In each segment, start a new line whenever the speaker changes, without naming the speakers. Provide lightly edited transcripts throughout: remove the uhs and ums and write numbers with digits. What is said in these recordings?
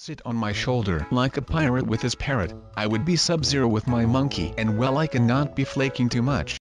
Sit on my shoulder like a pirate with his parrot. I would be Sub-Zero with my monkey, and well, I cannot be flaking too much.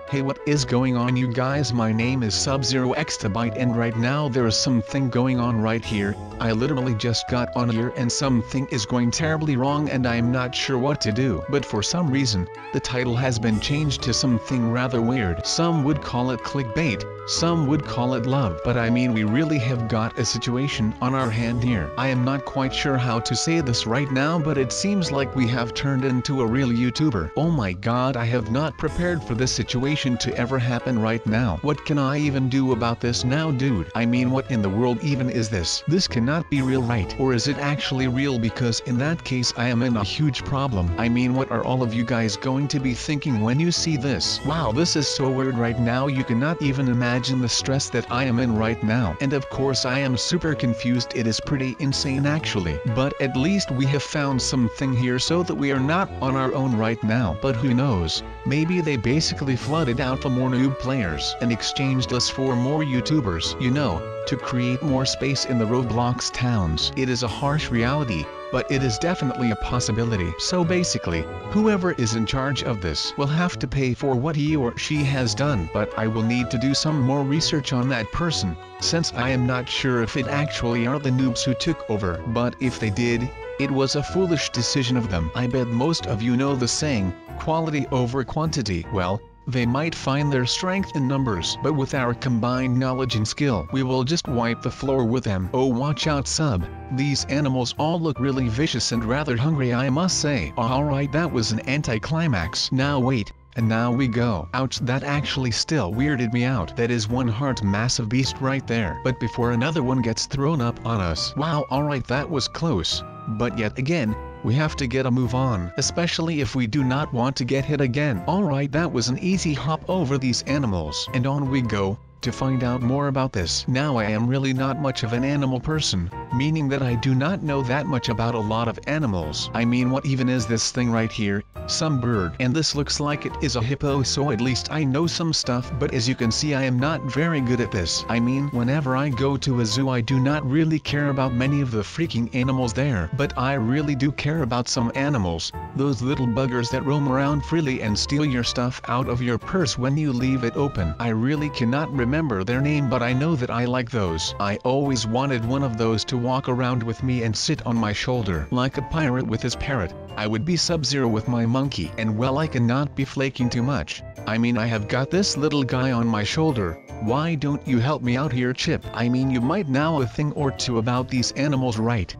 Hey, what is going on, you guys? My name is SubZeroExtabyte, and right now there is something going on right here. I literally just got on here and something is going terribly wrong and I am not sure what to do. But for some reason, the title has been changed to something rather weird. Some would call it clickbait, some would call it love. But I mean, we really have got a situation on our hand here. I am not quite sure how to say this right now, but it seems like we have turned into a real YouTuber. Oh my god, I have not prepared for this situation to ever happen right now. What can I even do about this now, dude? I mean, what in the world even is this? This cannot be real, right? Or is it actually real? Because in that case I am in a huge problem. I mean, what are all of you guys going to be thinking when you see this? Wow, this is so weird right now. You cannot even imagine the stress that I am in right now. And of course I am super confused. It is pretty insane actually. But at least we have found something here so that we are not on our own right now. But who knows? Maybe they basically flooded out for more noob players and exchanged us for more YouTubers, you know, to create more space in the Roblox towns. It is a harsh reality, but it is definitely a possibility. So basically, whoever is in charge of this will have to pay for what he or she has done. But I will need to do some more research on that person, since I am not sure if it actually are the noobs who took over. But if they did, it was a foolish decision of them. I bet most of you know the saying, quality over quantity. Well, they might find their strength in numbers, but with our combined knowledge and skill, we will just wipe the floor with them. Oh, watch out, Sub. These animals all look really vicious and rather hungry, I must say. Alright, that was an anticlimax. Now wait. And now we go. Ouch, that actually still weirded me out. That is one heart massive beast right there. But before another one gets thrown up on us. Wow, alright, that was close. But yet again, we have to get a move on, especially if we do not want to get hit again. Alright, that was an easy hop over these animals. And on we go, to find out more about this. Now I am really not much of an animal person, meaning that I do not know that much about a lot of animals. I mean, what even is this thing right here? Some bird. And this looks like it is a hippo, so at least I know some stuff. But as you can see, I am not very good at this. I mean, whenever I go to a zoo I do not really care about many of the freaking animals there. But I really do care about some animals. Those little buggers that roam around freely and steal your stuff out of your purse when you leave it open. I really cannot remember their name, but I know that I like those. I always wanted one of those to walk around with me and sit on my shoulder like a pirate with his parrot. I would be Sub-Zero with my monkey, and well, I cannot be flaking too much. I mean, I have got this little guy on my shoulder. Why don't you help me out here, Chip? I mean, you might know a thing or two about these animals, right?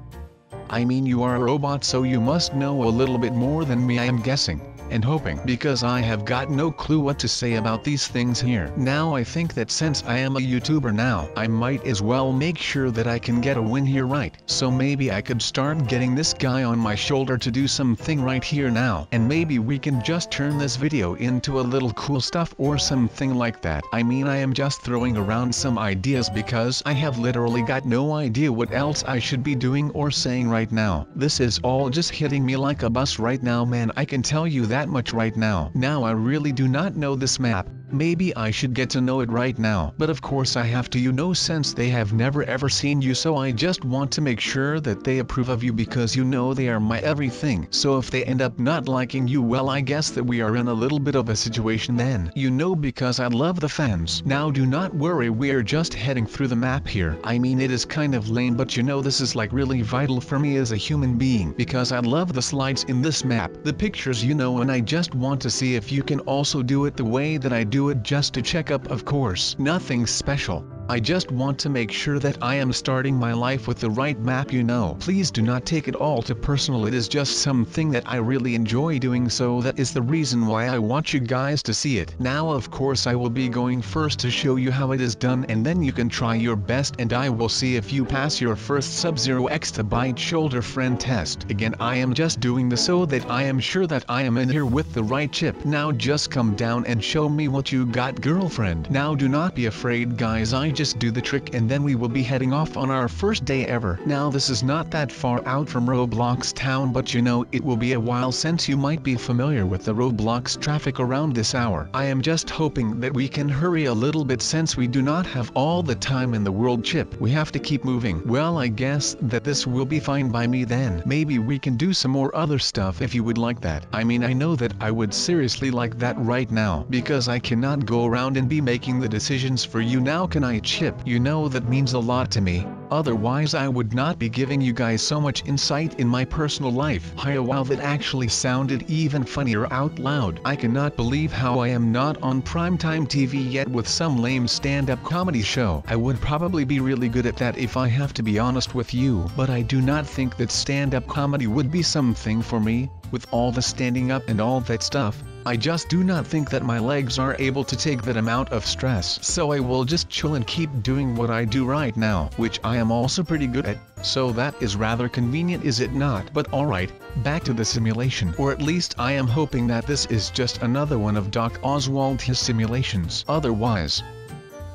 I mean, you are a robot, so you must know a little bit more than me, I am guessing. And hoping, because I have got no clue what to say about these things here. Now I think that since I am a YouTuber now, I might as well make sure that I can get a win here, right? So maybe I could start getting this guy on my shoulder to do something right here now. And maybe we can just turn this video into a little cool stuff or something like that. I mean, I am just throwing around some ideas because I have literally got no idea what else I should be doing or saying right now. This is all just hitting me like a bus right now, man. I can tell you that much right now. Now I really do not know this map. Maybe I should get to know it right now. But of course I have to, you know, since they have never ever seen you, so I just want to make sure that they approve of you, because you know they are my everything. So if they end up not liking you, well, I guess that we are in a little bit of a situation then. You know, because I love the fans. Now do not worry, we are just heading through the map here. I mean, it is kind of lame, but you know, this is like really vital for me as a human being, because I love the slides in this map, the pictures, you know, and I just want to see if you can also do it the way that I do it, just to check up, of course. Nothing special. I just want to make sure that I am starting my life with the right map, you know. Please do not take it all too personal. It is just something that I really enjoy doing, so that is the reason why I want you guys to see it. Now of course I will be going first to show you how it is done, and then you can try your best and I will see if you pass your first SubZeroExtabyte shoulder friend test. Again, I am just doing this so that I am sure that I am in here with the right chip. Now just come down and show me what you got, girlfriend. Now do not be afraid, guys, I just do the trick and then we will be heading off on our first day ever. Now this is not that far out from Roblox town, but you know it will be a while since you might be familiar with the Roblox traffic around this hour. I am just hoping that we can hurry a little bit since we do not have all the time in the world, Chip. We have to keep moving. Well, I guess that this will be fine by me then. Maybe we can do some more other stuff if you would like that. I mean, I know that I would seriously like that right now, because I cannot go around and be making the decisions for you now, can I, Chip? You know that means a lot to me. Otherwise I would not be giving you guys so much insight in my personal life. Wow, that actually sounded even funnier out loud. I cannot believe how I am not on primetime TV yet with some lame stand-up comedy show. I would probably be really good at that if I have to be honest with you, but I do not think that stand-up comedy would be something for me, with all the standing up and all that stuff. I just do not think that my legs are able to take that amount of stress. So I will just chill and keep doing what I do right now, which I am also pretty good at. So that is rather convenient, is it not? But alright, back to the simulation. Or at least I am hoping that this is just another one of Doc Oswald's simulations. Otherwise,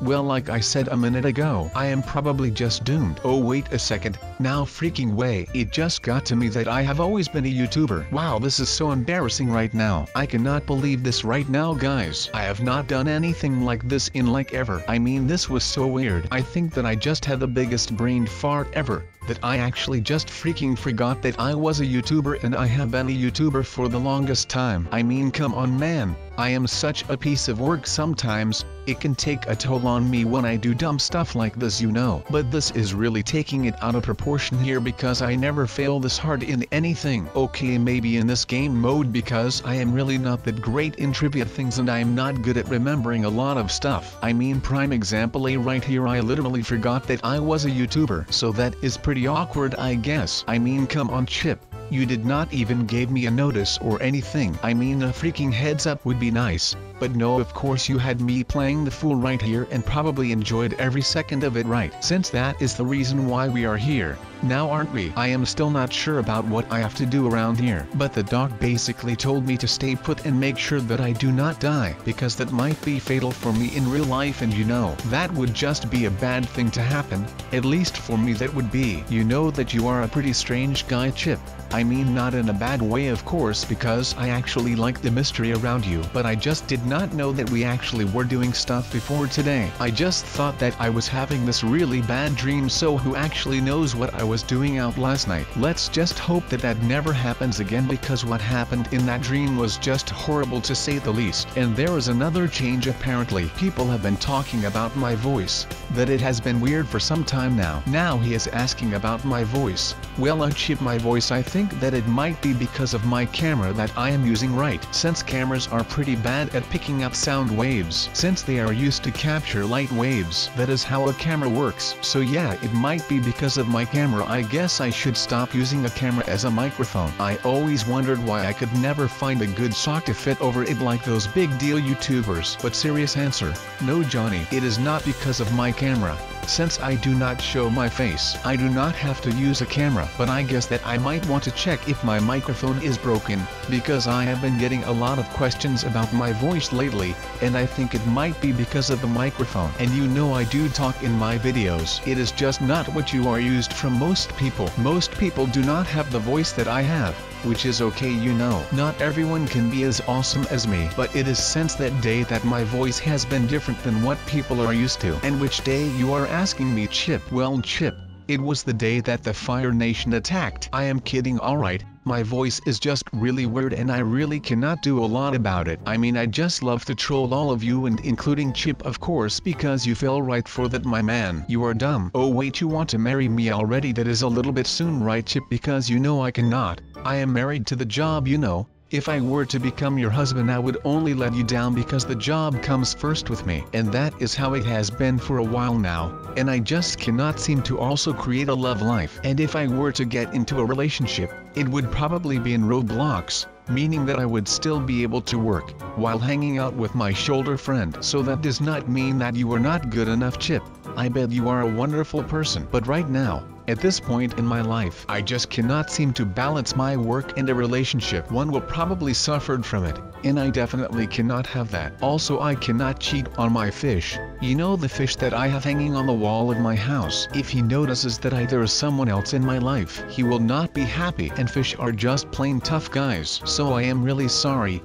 well, like I said a minute ago, I am probably just doomed. Oh wait a second, now freaking way, it just got to me that I have always been a YouTuber. Wow, this is so embarrassing right now. I cannot believe this right now, guys. I have not done anything like this in like ever. I mean, this was so weird. I think that I just had the biggest brain fart ever, that I actually just freaking forgot that I was a YouTuber and I have been a YouTuber for the longest time. I mean, come on man, I am such a piece of work sometimes. It can take a toll on me when I do dumb stuff like this, you know. But this is really taking it out of proportion here because I never fail this hard in anything. Okay, maybe in this game mode because I am really not that great in trivia things and I am not good at remembering a lot of stuff. I mean, prime example A right here, I literally forgot that I was a YouTuber. So that is pretty awkward, I guess. I mean, come on, Chip. You did not even give me a notice or anything. I mean, a freaking heads up would be nice. But no, of course you had me playing the fool right here and probably enjoyed every second of it, right? Since that is the reason why we are here now, aren't we? I am still not sure about what I have to do around here, but the doc basically told me to stay put and make sure that I do not die, because that might be fatal for me in real life, and you know, that would just be a bad thing to happen. At least for me that would be. You know that you are a pretty strange guy, Chip. I mean, not in a bad way of course, because I actually like the mystery around you, but I just did not know that we actually were doing stuff before today. I just thought that I was having this really bad dream, so who actually knows what I was doing out last night. Let's just hope that that never happens again, because what happened in that dream was just horrible to say the least. And there is another change apparently. People have been talking about my voice, that it has been weird for some time now. Now he is asking about my voice. Well, Chip, my voice, I think that it might be because of my camera that I am using, right? Since cameras are pretty bad at picking up sound waves, since they are used to capture light waves. That is how a camera works. So yeah, it might be because of my camera. I guess I should stop using a camera as a microphone. I always wondered why I could never find a good sock to fit over it like those big deal YouTubers. But serious answer, no Johnny, it is not because of my camera. Since I do not show my face, I do not have to use a camera, but I guess that I might want to check if my microphone is broken, because I have been getting a lot of questions about my voice lately, and I think it might be because of the microphone. And you know I do talk in my videos. It is just not what you are used from most people. Most people do not have the voice that I have, which is okay, you know. Not everyone can be as awesome as me, but it is since that day that my voice has been different than what people are used to. And which day you are asking me, Chip? Well, Chip, it was the day that the Fire Nation attacked. I am kidding, alright. My voice is just really weird and I really cannot do a lot about it. I mean, I just love to troll all of you, and including Chip of course, because you fell right for that, my man. You are dumb. Oh wait, you want to marry me already? That is a little bit soon, right, Chip? Because you know I cannot. I am married to the job, you know. If I were to become your husband, I would only let you down because the job comes first with me. And that is how it has been for a while now. And I just cannot seem to also create a love life. And if I were to get into a relationship, it would probably be in Roblox, meaning that I would still be able to work while hanging out with my shoulder friend. So that does not mean that you are not good enough, Chip. I bet you are a wonderful person. But right now, At this point in my life, I just cannot seem to balance my work and a relationship. One will probably suffer from it, and I definitely cannot have that. Also, I cannot cheat on my fish. You know, the fish that I have hanging on the wall of my house. If he notices that there is someone else in my life, he will not be happy, and fish are just plain tough guys. So I am really sorry.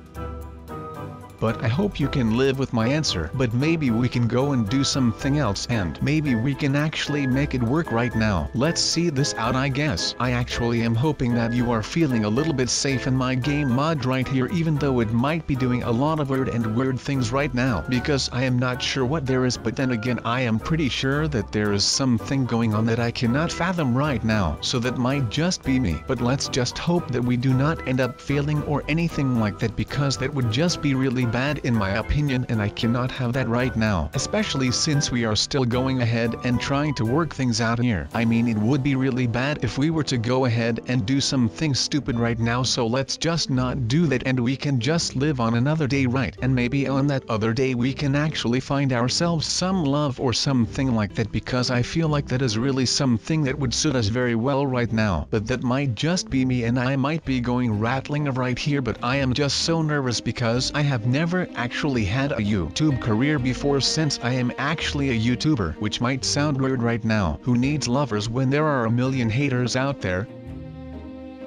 But I hope you can live with my answer. But maybe we can go and do something else, and maybe we can actually make it work right now. Let's see this out, I guess. I actually am hoping that you are feeling a little bit safe in my game mod right here, even though it might be doing a lot of weird things right now, because I am not sure what there is, but then again I am pretty sure that there is something going on that I cannot fathom right now, so that might just be me. But let's just hope that we do not end up failing or anything like that, because that would just be really bad in my opinion, and I cannot have that right now, especially since we are still going ahead and trying to work things out here. I mean, it would be really bad if we were to go ahead and do something stupid right now, so let's just not do that, and we can just live on another day, right? And maybe on that other day we can actually find ourselves some love or something like that, because I feel like that is really something that would suit us very well right now. But that might just be me, and I might be going rattling right here, but I am just so nervous because I have never actually had a YouTube career before, since I am actually a YouTuber, which might sound weird right now. Who needs lovers when there are a million haters out there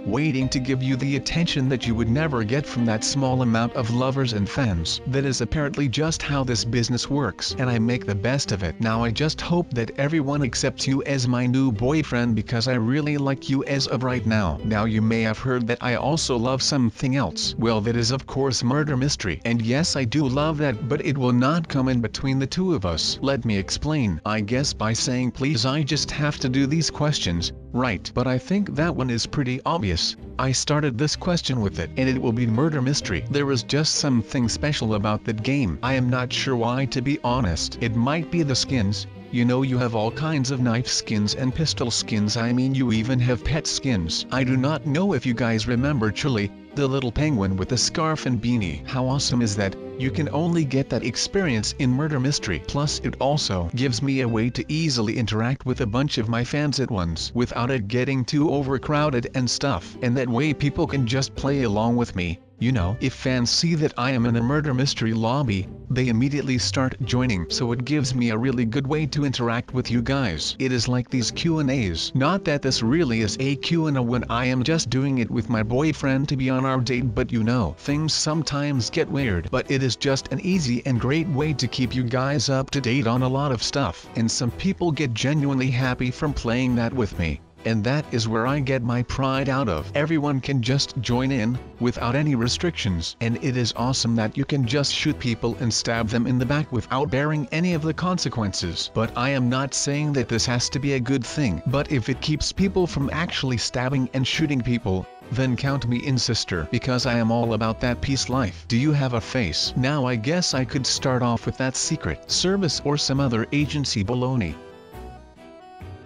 waiting to give you the attention that you would never get from that small amount of lovers and fans? That is apparently just how this business works, and I make the best of it. Now I just hope that everyone accepts you as my new boyfriend, because I really like you as of right now. Now you may have heard that I also love something else. Well, that is of course murder mystery, and yes, I do love that, but it will not come in between the two of us. Let me explain. I guess by saying please I just have to do these questions, right? But I think that one is pretty obvious. I started this question with it, and it will be murder mystery. There is just something special about that game. I am not sure why, to be honest. It might be the skins. You know, you have all kinds of knife skins and pistol skins. I mean, you even have pet skins. I do not know if you guys remember Chili, the little penguin with the scarf and beanie. How awesome is that? You can only get that experience in murder mystery. Plus it also gives me a way to easily interact with a bunch of my fans at once without it getting too overcrowded and stuff. And that way people can just play along with me. You know, if fans see that I am in a murder mystery lobby, they immediately start joining, so it gives me a really good way to interact with you guys. It is like these Q&As. Not that this really is a Q&A when I am just doing it with my boyfriend to be on our date, but you know, things sometimes get weird. But it is just an easy and great way to keep you guys up to date on a lot of stuff. And some people get genuinely happy from playing that with me. And that is where I get my pride out of. Everyone can just join in, without any restrictions. And it is awesome that you can just shoot people and stab them in the back without bearing any of the consequences. But I am not saying that this has to be a good thing. But if it keeps people from actually stabbing and shooting people, then count me in, sister, because I am all about that peace life. Do you have a face? Now I guess I could start off with that Secret Service or some other agency baloney.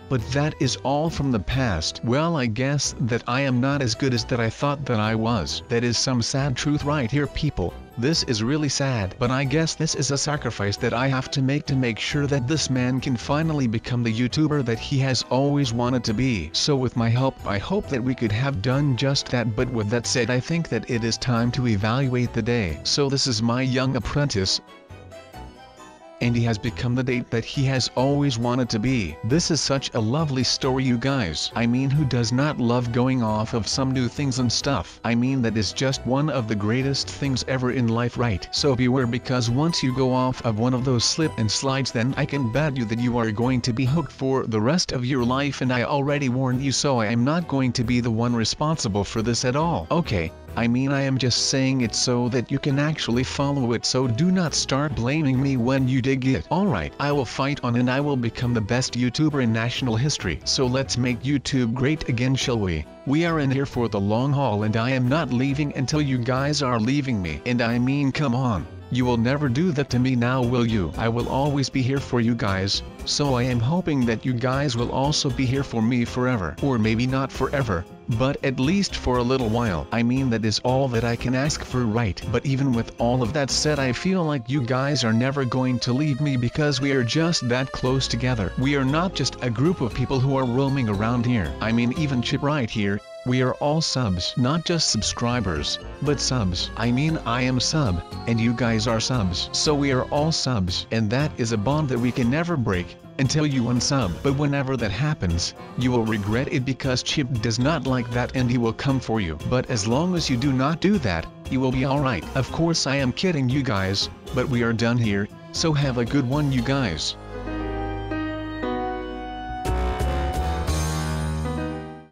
But that is all from the past. Well, I guess that I am not as good as that I thought that I was. That is some sad truth right here, people. This is really sad, but I guess this is a sacrifice that I have to make sure that this man can finally become the YouTuber that he has always wanted to be. So with my help, I hope that we could have done just that. But with that said, I think that it is time to evaluate the day. So this is my young apprentice, and he has become the date that he has always wanted to be. This is such a lovely story, you guys. I mean, who does not love going off of some new things and stuff? I mean, that is just one of the greatest things ever in life, right? So beware, because once you go off of one of those slip and slides, then I can bet you that you are going to be hooked for the rest of your life, and I already warned you, so I am not going to be the one responsible for this at all. Okay, I mean, I am just saying it so that you can actually follow it, so do not start blaming me when you dig it. Alright, I will fight on and I will become the best YouTuber in national history. So let's make YouTube great again, shall we? We are in here for the long haul, and I am not leaving until you guys are leaving me. And I mean, come on. You will never do that to me now, will you? I will always be here for you guys, so I am hoping that you guys will also be here for me forever. Or maybe not forever, but at least for a little while. I mean, that is all that I can ask for, right? But even with all of that said, I feel like you guys are never going to leave me because we are just that close together. We are not just a group of people who are roaming around here. I mean, even Chip right here. We are all subs, not just subscribers, but subs. I mean, I am sub, and you guys are subs. So we are all subs, and that is a bond that we can never break until you unsub. But whenever that happens, you will regret it because Chip does not like that and he will come for you. But as long as you do not do that, you will be alright. Of course I am kidding you guys, but we are done here, so have a good one you guys.